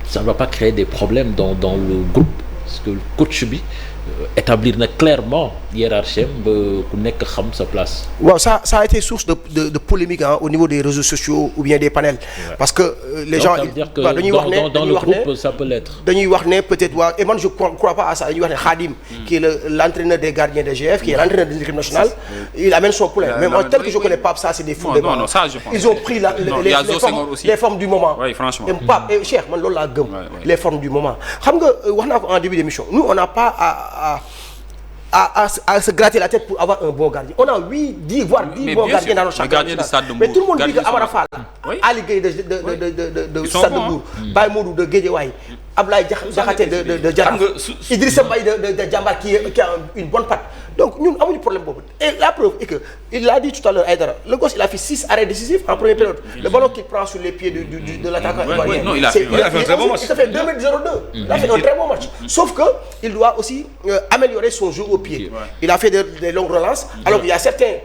ça ne va pas créer des problèmes dans le groupe parce que le coach bi établir na clairement hiérarchie ba ku nekk xam sa place. waaw ça a été source de polémique au niveau des réseaux sociaux ou bien des panels. Ouais. Parce que les gens dañuy wax ne dans le groupe ça peut l'être. dañuy wax ne peut-être waa et man je crois pas à ça dañuy wax ne Khadim. qui est l'entraîneur des gardiens de GF qui est l'entraîneur de l'équipe nationale. il amène son poulain mais moi tel que je connais Pape ça c'est des fous. non ça je pense. ils ont pris les formes du moment. oui franchement. et Pape et Cheikh man loolu laa gëm. les formes du moment xam nga wax naa ko en début d'émission nous on n'a pas à se gratter la tête pour avoir un bon gardien. On a 10 voire 10 bons gardiens dans notre championnat. Mais tout le monde dit que Amara Fall, Ali Gueye de Stade de Mbour, Baye Modou de Guédiawaye, Ablaye Diakhaté de Jaraaf, Idrissa Mbaye de Diambar qui a une bonne patte. Donc nous avons un problème. Et la preuve est que, il l'a dit tout à l'heure, Aïdara, le gosse il a fait 6 arrêts décisifs en première période. Le ballon qu'il prend sur les pieds de l'attaquant ivoirien. Il a fait un très bon match. Il a fait 2 m 02. Il a fait un très bon match. Sauf que il doit aussi améliorer son jeu au pied. Il a fait des longues relances. Alors il y a certains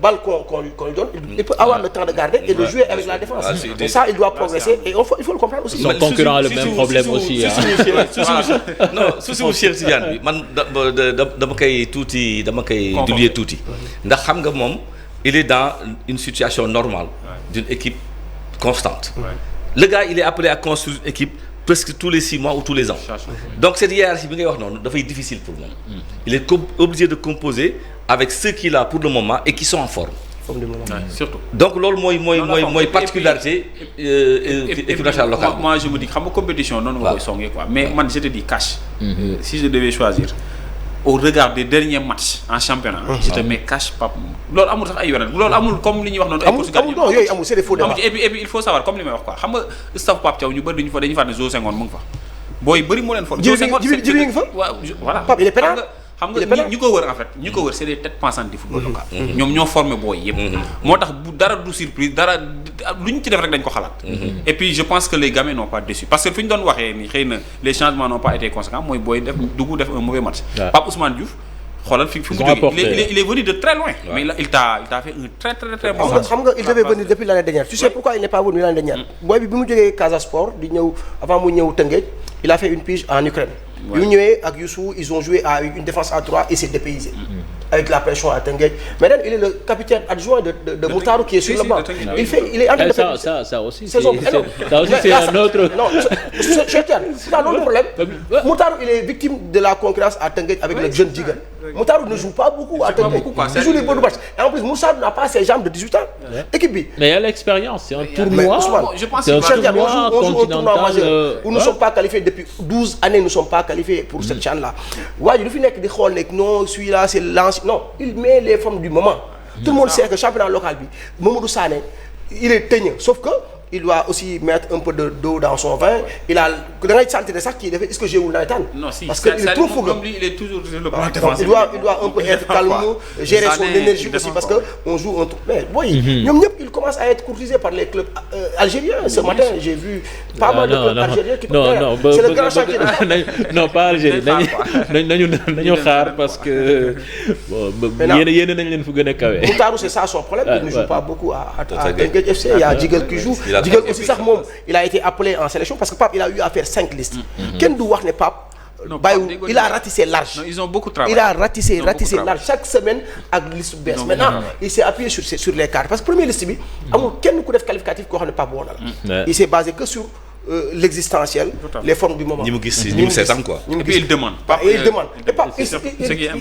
balles qu'on lui donne. Il peut avoir le temps de garder et de jouer avec la défense. Et ça, il doit progresser. Et il faut le comprendre aussi. Son concurrent a le même problème aussi. Non, souci wu Cheikh Tidiane bi man dama koy diluer tuuti ndax xam nga moom il est dans une situation normale d'une équipe constante. Le gars il est appelé à construire une équipe presque tous les 6 mois ou tous les ans. Donc cette hiérarchie bi ngay wax noonu dafay difficile pour moom. Il est obligé de composer avec ceux qu'il a pour le moment et qui sont en forme. Surtout. Donc loolu mooy particularité équipe nationale locale. Moi je me dis xam nga compétition noonu nga koy songee quoi mais man je te dis cash. Si je devais choisir au regard des derniers matchs en championnat. je te mets cash Pape loolu amul sax ay yoon loolu amul comme li ñuy wax noonu. amul yooyu amul c'est des faux débats. et puis il faut savoir comme li may wax quoi xam nga staff Pape Thiaw ñu bëri dañuy fa ne Zo Senghor mu ngi fa booy bëri moo leen fa. Zo Senghor jibi ngi fa voilà Pape il est pénal. xam nga ñi ko wër en fait ñi ko wër c'est des têtes pensantes du football local. ñoom ñoo formé booy yëpp. moo tax bu dara du surprise dara lu ñu ci def rek dañ ko xalaat. et puis je pense que les gamins n'ont pas déçu parce que fi ñu doon waxee ni xëy na les changements n'ont pas été conséquents mooy booy def un mauvais match. Pape Ousmane Diouf xoolal fi mu jógee il est venu de très loin. mais là il t'a fait un très bon match. xam nga il devait venir depuis l'année dernière. Tu sais pourquoi il n'est pas venu l'année dernière. booy bi mu jógee Casa Sport di ñëw avant mu ñëw Teungueth il a fait une pige en Ukraine. bi mu ñëwee ak Youssou ils ont joué à une défense à 3 et s'est dépaysé. Avec la pression à Teungueth. Maintenant il est le capitaine adjoint de Moutarou qui est sur le banc. Il est en train de faire ça aussi c'est un autre. Non c'est un autre problème. Moutarou il est victime de la concurrence à Teungueth avec le jeune Digan. Moutarou ne joue pas beaucoup à Teungueth. Il joue les bons matchs. Et en plus Moutarou n'a pas ses jambes de 18 ans. Équipe bi. Mais il y a l'expérience, c'est un tournoi. Je pense c'est un tournoi continental où nous ne sommes pas qualifiés depuis 12 années, nous ne sommes pas qualifiés pour cette CHAN là. Ouais, il fi nekk di xool nekk non celui-là c'est l'ancien. Non, il met les formes du moment. Tout le monde sait que championnat local bi Mamadou Sané il est teigneux sauf que il doit aussi mettre un peu d'eau dans son vin. Il a da ngay sentir sax kii dafay est-ce que jéewul nawetaan. Non si parce que il est trop fougueux. Il est toujours sur le plan défensif. Il doit un peu être calme, gérer son énergie aussi parce que on joue un truc. Mais boy, ñoom ñëpp ils commencent à être courtisés par les clubs algériens. Ce matin j'ai vu pas mal de clubs algériens qui c'est le grand chantier. Non pas Algérie nañu xaar parce que yéen nañ leen fu gën a kawe. Moutarou c'est ça son problème. Il ne joue pas beaucoup à Teungueth FC. Il y a Djigel qui joue. Djigel aussi sax moom il a été appelé en sélection parce que Pape il a eu à faire 5 listes. Kenn du wax ne Pape bàyyiwul il a ratissé large. Non, ils ont beaucoup travaillé. Il a ratissé large chaque semaine ak liste bees. Maintenant il s'est appuyé sur les cartes parce que première liste bi amul kenn ku def qualificatif koo xam ne Pape woon na la. Il s'est basé que sur l'existentiel, les formes du moment. Ni mu gis ni mu seetaan quoi. Et puis il demande. Il demande. Et Pape il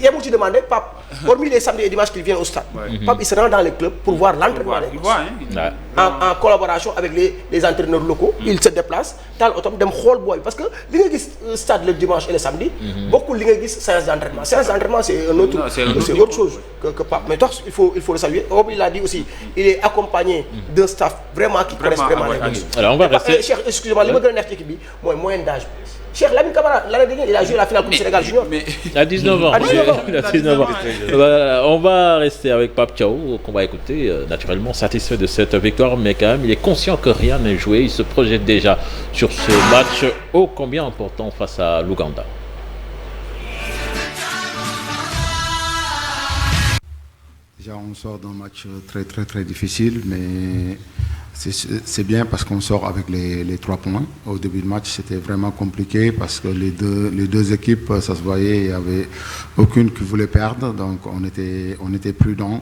y a beaucoup de demandes. Pape hormis les samedis et dimanches qu'il vient au stade. Pape il se rend dans les clubs pour voir l'entraînement des gosses. En collaboration avec les entraîneurs locaux. Il se déplace taal otom dem xool booy parce que li nga gis stade le dimanche et le samedi. Bokkul li nga gis séance d'entraînement. Séance d'entraînement c'est un autre c'est autre chose que Pape. Mais tax il faut le saluer. Il a dit aussi il est accompagné d'un staff vraiment qui connaît vraiment les gosses. Alors on va rester. Excusez-moi li ma gën a neex ci équipe bi mooy moyenne d'âge. Cheikh Lamine Camara l'année dernière il a joué la finale Coupe Sénégal junior. À 19 ans. Il a 19 ans. On va rester avec Pape Thiaw qu'on va écouter naturellement satisfait de cette victoire mais quand même il est conscient que rien n'est joué. Il se projette déjà sur ce match ô combien important face à l'Ouganda. Déjà, on sort d'un match très difficile, mais c'est bien parce qu'on sort avec les 3 points. Au début du match, c'était vraiment compliqué parce que les deux équipes, ça se voyait, il n'y avait aucune qui voulait perdre, donc on était prudents.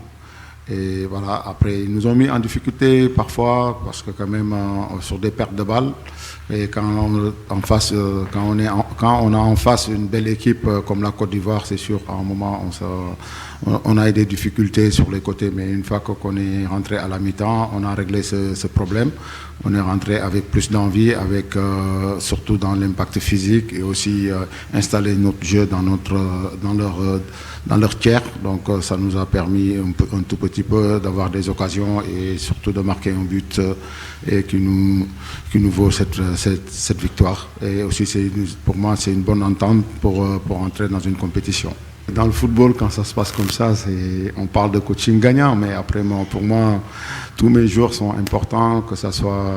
Et voilà, après, ils nous ont mis en difficulté parfois parce que quand même sur des pertes de balles. Et quand on a en face une belle équipe comme la Côte d'Ivoire, c'est sûr, à un moment, on a eu des difficultés sur les côtés. Mais une fois qu'on est rentré à la mi-temps, on a réglé ce problème. On est rentré avec plus d'envie, surtout dans l'impact physique et aussi installer notre jeu dans leur tiers. Donc ça nous a permis un tout petit peu d'avoir des occasions et surtout de marquer un but et qui nous vaut cette victoire. Et aussi, pour moi, c'est une bonne entente pour entrer dans une compétition. Dans le football, quand ça se passe comme ça, on parle de coaching gagnant, mais après, pour moi, tous mes joueurs sont importants, que ce soit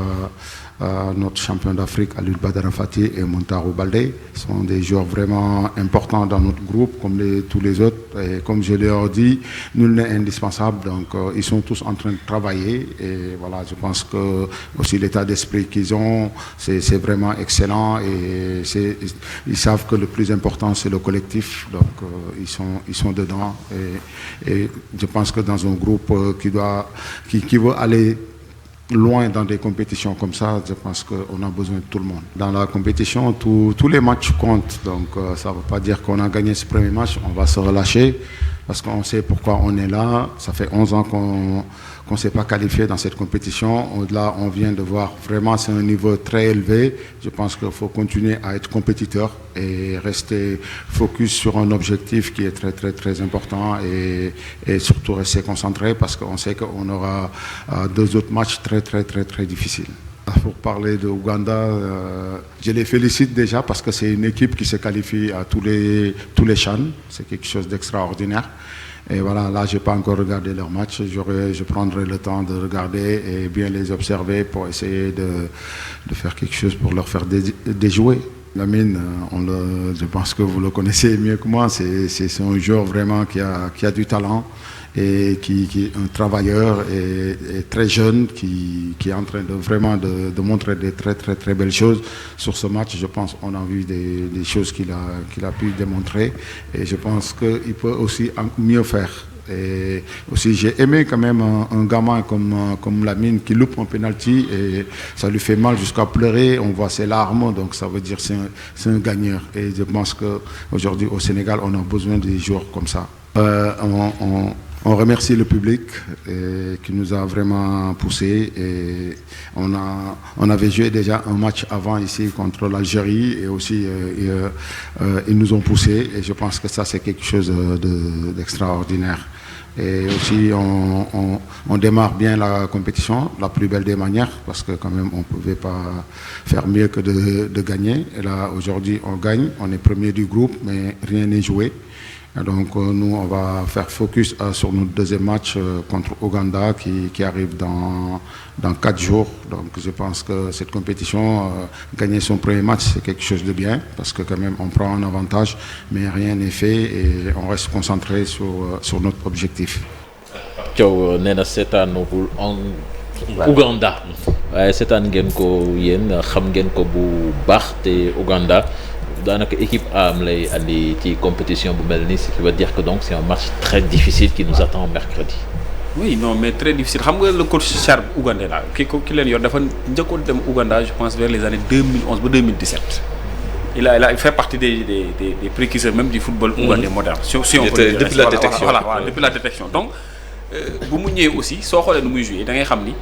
notre champion d'Afrique, Aliou Badara Fati et Montaro Baldé, sont des joueurs vraiment importants dans notre groupe, comme tous les autres. Et comme je leur dis, nul n'est indispensable, donc ils sont tous en train de travailler. Et voilà, je pense que aussi l'état d'esprit qu'ils ont, c'est vraiment excellent. Et ils savent que le plus important, c'est le collectif. Donc ils sont dedans. Et je pense que dans un groupe qui veut aller loin dans des compétitions comme ça, je pense qu'on a besoin de tout le monde. Dans la compétition, tous les matchs comptent. Donc ça ne veut pas dire qu'on a gagné ce premier match, on va se relâcher parce qu'on sait pourquoi on est là. Ça fait 11 ans qu'on ne s'est pas qualifié dans cette compétition. Au-delà, on vient de voir vraiment, c'est un niveau très élevé. Je pense qu'il faut continuer à être compétiteur et rester focus sur un objectif qui est très important et surtout rester concentré parce qu'on sait qu'on aura 2 autres matchs très difficiles. Pour parler de Ouganda, je les félicite déjà parce que c'est une équipe qui se qualifie à tous les CHAN. C'est quelque chose d'extraordinaire. Et voilà, là, je n'ai pas encore regardé leur match. Je prendrai le temps de regarder et bien les observer pour essayer de faire quelque chose pour leur faire déjouer. Lamine, je pense que vous le connaissez mieux que moi. C'est un joueur vraiment qui a du talent et qui est un travailleur et très jeune qui est en train de montrer des très belles choses. Sur ce match, je pense qu'on a vu des choses qu'il a pu démontrer et je pense qu'il peut aussi mieux faire. Et aussi, j'ai aimé quand même un gamin comme Lamine qui loupe un penalty et ça lui fait mal jusqu'à pleurer. On voit ses larmes, donc ça veut dire que c'est un gagneur. Et je pense qu'aujourd'hui, au Sénégal, on a besoin de joueurs comme ça. On remercie le public qui nous a vraiment poussés. Et on avait joué déjà un match avant ici contre l'Algérie et aussi ils nous ont poussés. Et je pense que ça, c'est quelque chose d'extraordinaire. Et aussi, on démarre bien la compétition, la plus belle des manières, parce que quand même, on ne pouvait pas faire mieux que de gagner. Et là, aujourd'hui, on gagne, on est premier du groupe, mais rien n'est joué. Et donc, nous, on va faire focus sur notre deuxième match contre Ouganda qui arrive dans 4 jours. Donc, je pense que cette compétition, gagner son premier match, c'est quelque chose de bien, parce que quand même, on prend un avantage, mais rien n'est fait et on reste concentré sur notre objectif. Thiaw nee na seetaanagul Ouganda waaye seetaan ngeen ko yéen xam ngeen ko bu baax te Ouganda daanaka équipe am lay andi ci compétition bu mel nii ce qui veut dire que donc c'est un match très difficile qui nous attend mercredi. Oui, non, mais très difficile. Xam nga le coach Charles ougandais là ki leen yor dafa njëkkoon dem Ouganda, je pense vers les années 2011 ba 2017. Il fait partie des précurseurs même du football ougandais moderne. Si on peut dire depuis la détection. Voilà, depuis la détection. Donc bu mu ñëwee aussi soo xoolee nu muy jouer da ngay xam ni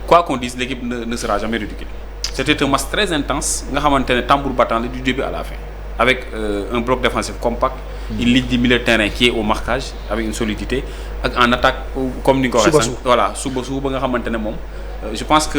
quoi qu'on dise l'équipe ne sera jamais ridicule. C'était un match très intense nga xamante ne tambour battant du début à la fin. Avec un bloc défensif compact, une ligne du milieu de terrain qui est au marquage avec une solidité, en attaque comme ni ko waxee voilà suba nga xamante ne moom je pense que